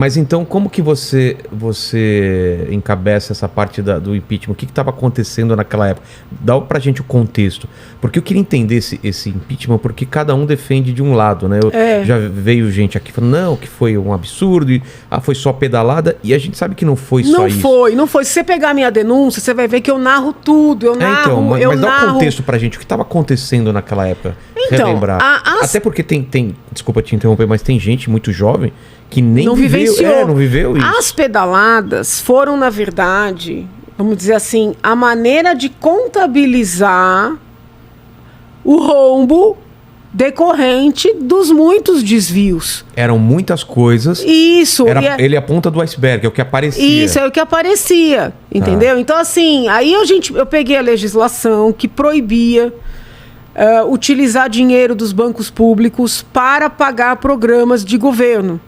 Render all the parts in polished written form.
Mas então, como que você encabeça essa parte do impeachment? O que estava acontecendo naquela época? Dá pra gente o contexto. Porque eu queria entender esse impeachment, porque cada um defende de um lado, né? Já veio gente aqui falando, não, que foi um absurdo, foi só pedalada, e a gente sabe que não foi só isso. Não foi. Se você pegar a minha denúncia, você vai ver que eu narro tudo, mas dá o contexto pra gente, o que estava acontecendo naquela época, relembrar. Até porque tem, desculpa te interromper, mas tem gente muito jovem que nem não vivenciou. Não viveu isso. As pedaladas foram, na verdade, vamos dizer assim, a maneira de contabilizar o rombo decorrente dos muitos desvios. Eram muitas coisas. Isso. Ele é a ponta do iceberg, é o que aparecia. Isso, é o que aparecia, entendeu? Então, assim, aí eu peguei a legislação que proibia utilizar dinheiro dos bancos públicos para pagar programas de governo.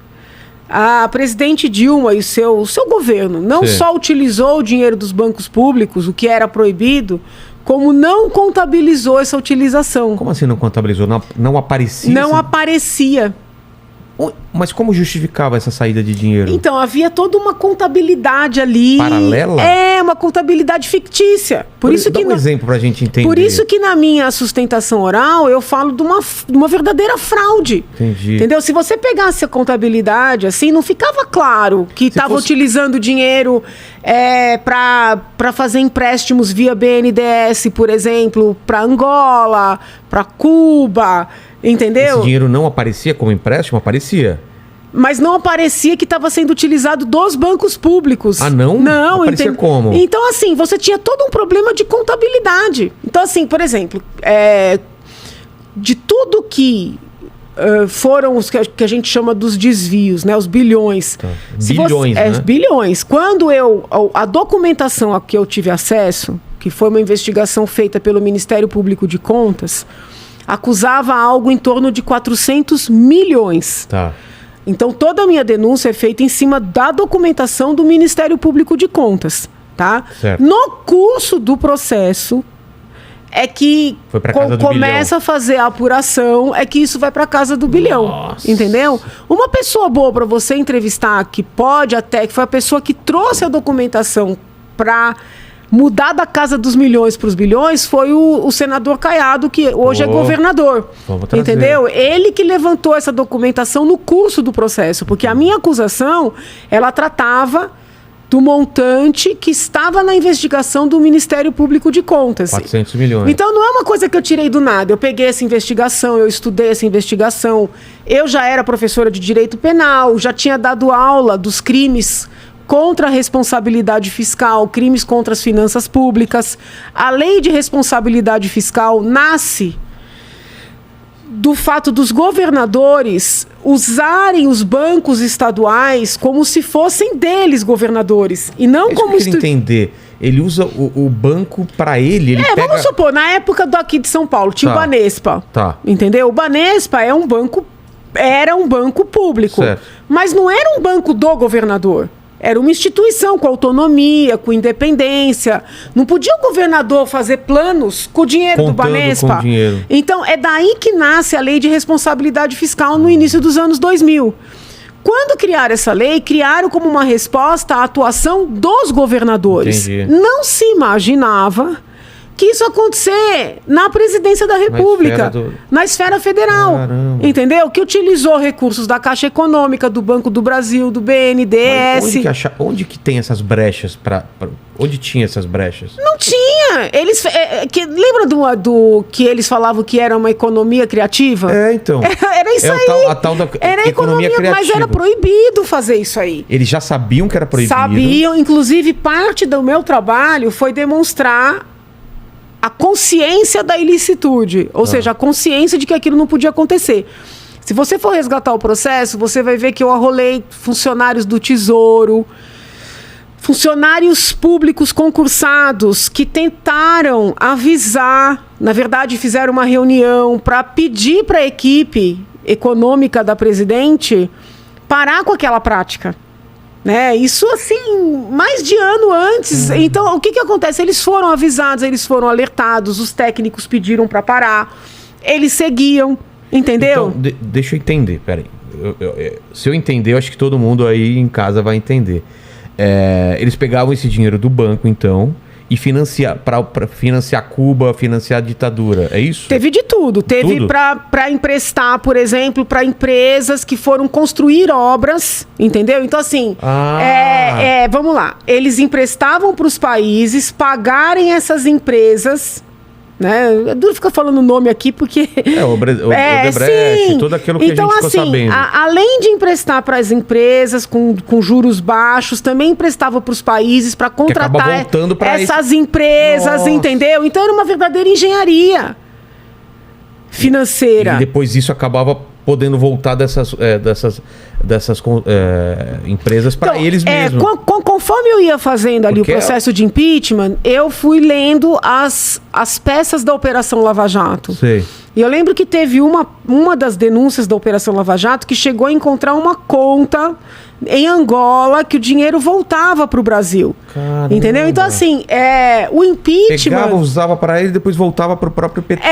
A presidente Dilma e o seu governo não só utilizou o dinheiro dos bancos públicos, o que era proibido, como não contabilizou essa utilização. Como assim não contabilizou? Não aparecia? Não aparecia. Mas como justificava essa saída de dinheiro? Então, havia toda uma contabilidade ali. Paralela? Uma contabilidade fictícia. Dá um exemplo pra gente entender. Por isso que na minha sustentação oral eu falo de uma verdadeira fraude. Entendi. Entendeu? Se você pegasse a contabilidade, assim, não ficava claro que estava utilizando dinheiro para fazer empréstimos via BNDES, por exemplo, para Angola, para Cuba. Entendeu? Esse dinheiro não aparecia como empréstimo? Aparecia. Mas não aparecia que estava sendo utilizado dos bancos públicos. Ah, não? Não. Aparecia como? Então, assim, você tinha todo um problema de contabilidade. Então, assim, por exemplo, de tudo que foram os que a gente chama dos desvios, né? Os bilhões. Tá. Bilhões, né? Bilhões. Quando a documentação a que eu tive acesso, que foi uma investigação feita pelo Ministério Público de Contas, acusava algo em torno de 400 milhões. Tá. Então, toda a minha denúncia é feita em cima da documentação do Ministério Público de Contas, tá? Certo. No curso do processo é que começa a fazer a apuração, é que isso vai para casa do bilhão. Nossa. Entendeu? Uma pessoa boa para você entrevistar, que foi a pessoa que trouxe a documentação para mudar da casa dos milhões para os bilhões, foi o senador Caiado, que hoje é governador. Entendeu? Ele que levantou essa documentação no curso do processo, porque a minha acusação, ela tratava do montante que estava na investigação do Ministério Público de Contas. 400 milhões. Então não é uma coisa que eu tirei do nada. Eu peguei essa investigação, eu estudei essa investigação. Eu já era professora de direito penal, já tinha dado aula dos crimes contra a responsabilidade fiscal, crimes contra as finanças públicas. A lei de responsabilidade fiscal nasce do fato dos governadores usarem os bancos estaduais como se fossem deles governadores. E não como... Eu queria entender. Ele usa o banco para ele pega... Vamos supor, na época aqui de São Paulo, tinha o Banespa. Tá. Entendeu? O Banespa era um banco público. Certo. Mas não era um banco do governador. Era uma instituição com autonomia, com independência. Não podia o governador fazer planos com o dinheiro do Banespa. Com o dinheiro. Então, é daí que nasce a lei de responsabilidade fiscal no início dos anos 2000. Quando criaram essa lei, criaram como uma resposta à atuação dos governadores. Entendi. Não se imaginava que isso acontecer na presidência da República, na esfera federal. Caramba. Entendeu? Que utilizou recursos da Caixa Econômica, do Banco do Brasil, do BNDES. Onde que tem essas brechas? Onde tinha essas brechas? Não tinha. Lembra do que eles falavam que era uma economia criativa? Então. Era isso aí. A tal da era economia criativa. Mas era proibido fazer isso aí. Eles já sabiam que era proibido? Sabiam. Inclusive, parte do meu trabalho foi demonstrar a consciência da ilicitude, ou seja, a consciência de que aquilo não podia acontecer. Se você for resgatar o processo, você vai ver que eu arrolei funcionários do Tesouro, funcionários públicos concursados que tentaram avisar, na verdade fizeram uma reunião para pedir para a equipe econômica da presidente parar com aquela prática. Né? Isso assim, mais de ano antes. Então, o que acontece? Eles foram avisados, eles foram alertados, os técnicos pediram para parar, eles seguiam, entendeu? Então, deixa eu entender, peraí. se eu entender, eu acho que todo mundo aí em casa vai entender. Eles pegavam esse dinheiro do banco, então, e para financiar Cuba, financiar a ditadura, é isso? Teve de tudo. Teve para emprestar, por exemplo, para empresas que foram construir obras, entendeu? Então, assim, vamos lá. Eles emprestavam para os países pagarem essas empresas, né? É duro ficar falando o nome aqui, porque... o Odebrecht, tudo aquilo que então, a gente ficou sabendo. Além de emprestar para as empresas com juros baixos, também emprestava para os países para contratar essas empresas, entendeu? Então era uma verdadeira engenharia financeira. E depois isso acabava podendo voltar dessas empresas para eles mesmos. Conforme eu ia fazendo ali o processo de impeachment, eu fui lendo as peças da Operação Lava Jato. Sei. E eu lembro que teve uma das denúncias da Operação Lava Jato que chegou a encontrar uma conta em Angola que o dinheiro voltava para o Brasil. Caramba. Entendeu? Então, assim, o impeachment... Pegava, usava para ele e depois voltava para o próprio PT.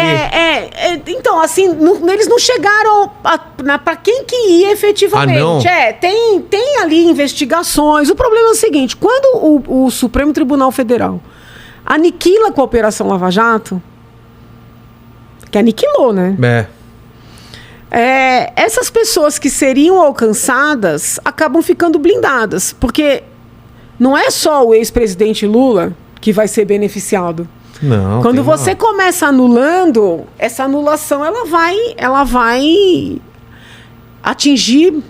Então, assim, eles não chegaram para quem que ia efetivamente. Não? Tem ali investigações. O problema é o seguinte, quando o Supremo Tribunal Federal aniquila com a Operação Lava Jato, que aniquilou, né? Essas pessoas que seriam alcançadas acabam ficando blindadas, porque não é só o ex-presidente Lula que vai ser beneficiado. Não. Quando você começa anulando, essa anulação ela vai atingir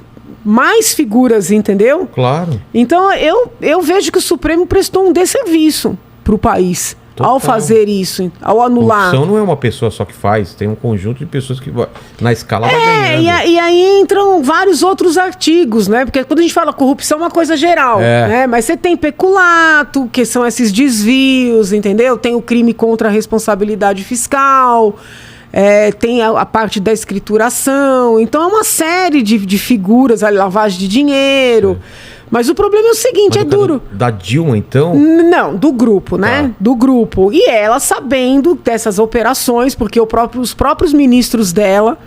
mais figuras, entendeu? Claro. Então eu vejo que o Supremo prestou um desserviço para o país. Total. Ao fazer isso, ao anular. Corrupção não é uma pessoa só que faz, tem um conjunto de pessoas que na escala vai ganhando. E aí entram vários outros artigos, né? Porque quando a gente fala corrupção é uma coisa geral, né? Mas você tem peculato, que são esses desvios, entendeu? Tem o crime contra a responsabilidade fiscal, tem a parte da escrituração. Então é uma série de figuras, a lavagem de dinheiro. Mas o problema é o seguinte, duro. Da Dilma, então? Não, do grupo, né? Do grupo. E ela sabendo dessas operações, porque os próprios ministros dela,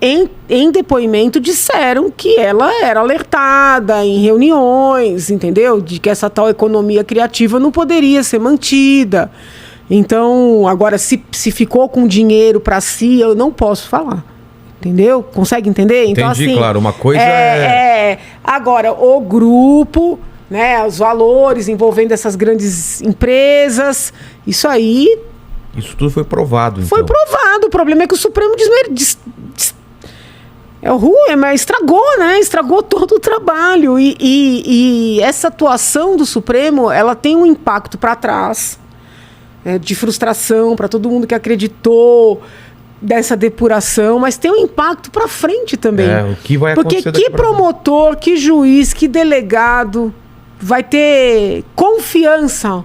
em depoimento, disseram que ela era alertada em reuniões, entendeu? De que essa tal economia criativa não poderia ser mantida. Então, agora, se ficou com dinheiro para si, eu não posso falar. Entendeu? Consegue entender? Entendi, então, assim, claro. Uma coisa Agora, o grupo, né, os valores envolvendo essas grandes empresas, isso aí... Isso tudo foi provado, então. Foi provado. O problema é que o Supremo mas estragou, né? Estragou todo o trabalho. E essa atuação do Supremo, ela tem um impacto para trás, de frustração para todo mundo que acreditou dessa depuração, mas tem um impacto para frente também. O que vai acontecer? Porque que promotor, que juiz, que delegado vai ter confiança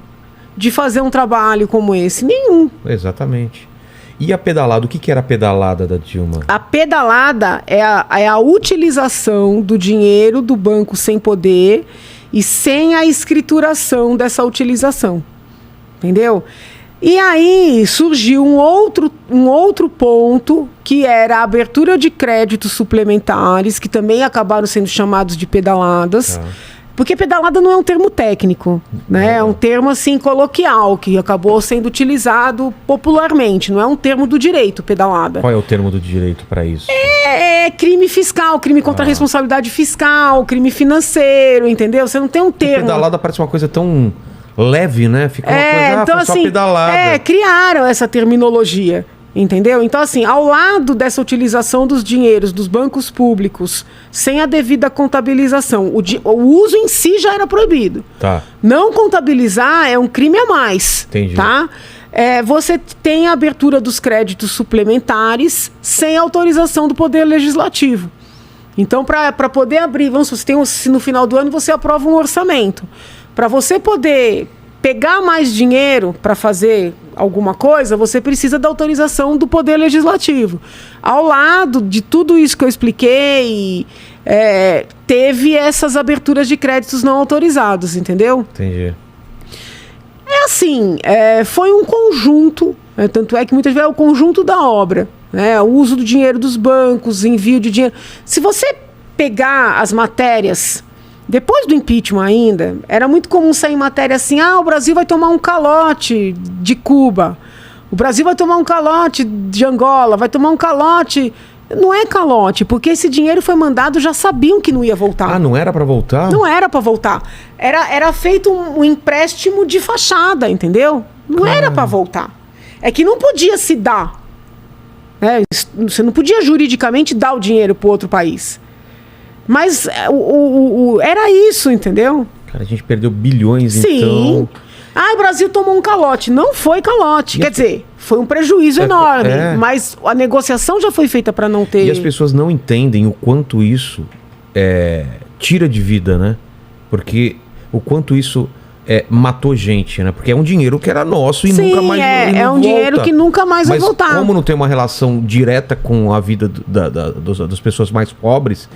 de fazer um trabalho como esse? Nenhum. Exatamente. E a pedalada? O que era a pedalada da Dilma? A pedalada é a utilização do dinheiro do banco sem poder e sem a escrituração dessa utilização. Entendeu? E aí surgiu um outro ponto, que era a abertura de créditos suplementares, que também acabaram sendo chamados de pedaladas. Porque pedalada não é um termo técnico, né? É um termo assim coloquial, que acabou sendo utilizado popularmente. Não é um termo do direito, pedalada. Qual é o termo do direito para isso? É crime fiscal, crime contra a responsabilidade fiscal, crime financeiro, entendeu? Você não tem um termo. Pedalada parece uma coisa tão leve, né? Fica uma coisa, então, foi só pedalada. Criaram essa terminologia, entendeu? Então, assim, ao lado dessa utilização dos dinheiros dos bancos públicos, sem a devida contabilização, o uso em si já era proibido. Não contabilizar é um crime a mais. Entendi. Tá? Você tem a abertura dos créditos suplementares sem autorização do Poder Legislativo. Então, para poder abrir, se no final do ano você aprova um orçamento, para você poder pegar mais dinheiro para fazer alguma coisa, você precisa da autorização do Poder Legislativo. Ao lado de tudo isso que eu expliquei, teve essas aberturas de créditos não autorizados, entendeu? Entendi. Foi um conjunto, tanto é que muitas vezes é o conjunto da obra, né? O uso do dinheiro dos bancos, envio de dinheiro. Se você pegar as matérias, depois do impeachment ainda, era muito comum sair matéria assim, o Brasil vai tomar um calote de Cuba, o Brasil vai tomar um calote de Angola, vai tomar um calote... Não é calote, porque esse dinheiro foi mandado, já sabiam que não ia voltar. Não era para voltar? Não era para voltar. Era feito um empréstimo de fachada, entendeu? Não era para voltar. É que não podia se dar. Né? Você não podia juridicamente dar o dinheiro para outro país. Mas era isso, entendeu? Cara, a gente perdeu bilhões, Sim. então... O Brasil tomou um calote. Não foi calote. Quer dizer, foi um prejuízo enorme. Mas a negociação já foi feita para não ter... E as pessoas não entendem o quanto isso tira de vida, né? Porque o quanto isso matou gente, né? Porque é um dinheiro que era nosso e nunca mais é um dinheiro que nunca mais vai voltar. Mas como não tem uma relação direta com a vida das pessoas mais pobres,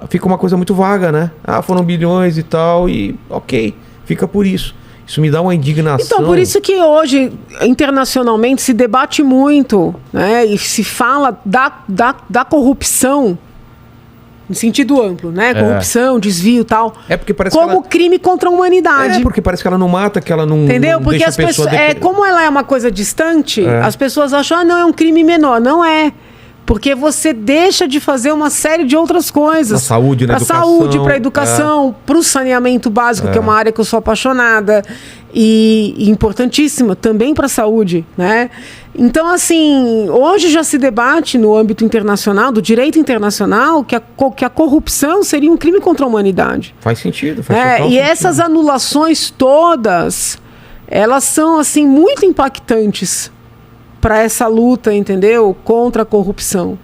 fica uma coisa muito vaga, né? Foram bilhões e tal, e ok, fica por isso. Isso me dá uma indignação. Então, por isso que hoje, internacionalmente, se debate muito, né? E se fala da corrupção, no sentido amplo, né? Corrupção, desvio e tal. Porque parece como crime contra a humanidade. Porque parece que ela não mata, que ela não... Entendeu? Não porque deixa as pessoas... como ela é uma coisa distante, as pessoas acham, não, é um crime menor. Não é. Porque você deixa de fazer uma série de outras coisas. Pra saúde, né? Pra saúde, pra educação, pro saneamento básico, que é uma área que eu sou apaixonada. E importantíssima também pra saúde, né? Então, assim, hoje já se debate no âmbito internacional, do direito internacional, que a corrupção seria um crime contra a humanidade. Faz sentido. Faz total e sentido. essas anulações todas, elas são, assim, muito impactantes para essa luta, entendeu? Contra a corrupção.